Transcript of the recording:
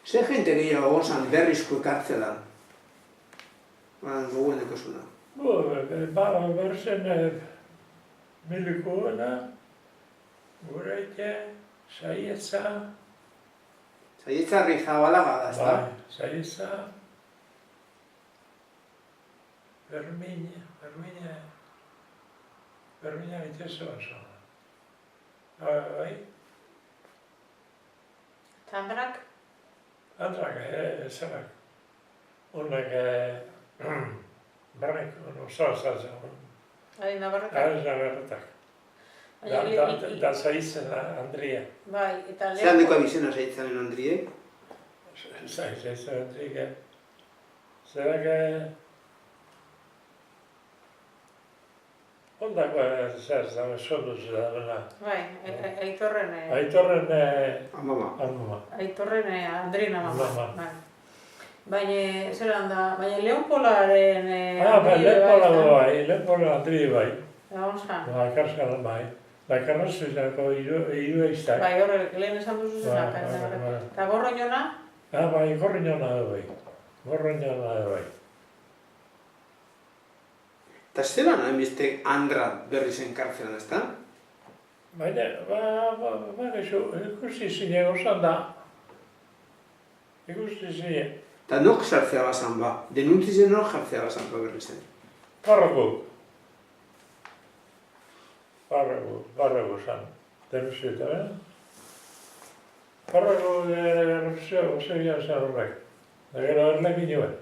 Ze jente gehiago gozan berrizko kartzelan? Gogueneko zuna. Berzen Milikuena, Gureite, Saietza. Saietza Rizabalaga da, ezta? Saietza, Bermina itxaso oso. Bai? Tandrak? Andrak, zerak. Honek, barnek, osoa zazen. Adina barretak? Adina barretak. Da zaitzen Andria. Bai, eta Zer handiko abizena Saietzanen Andriek? Zaitzen Andriek. Zerak... Ondako zer zame solduz da dena. Bai, Aitorren... Aitorren... Amama. Aitorren Andrina mama. Mama. Baina, zelan da, baina Leonpolaren... Leonpola Andri bai. Egon zan? Karskalan bai. Karrazuzako hiru eiztak. Bai, horrek, lehen esan duzu zenak. Eta Gorroñona? Bai, Gorroñona da bai. Eta zelan hainbeste Andra berri zen kartzelan, ezta? Baina, ikusi zine gozan da. Ikusi zine. Eta nok sartzea bazan ba? Denuntzizen nok jartzea bazan ba berri zen? Parrago zan. Denuntzita, Parrago erruzio zebian zan horrek. Da gero erlekin joan.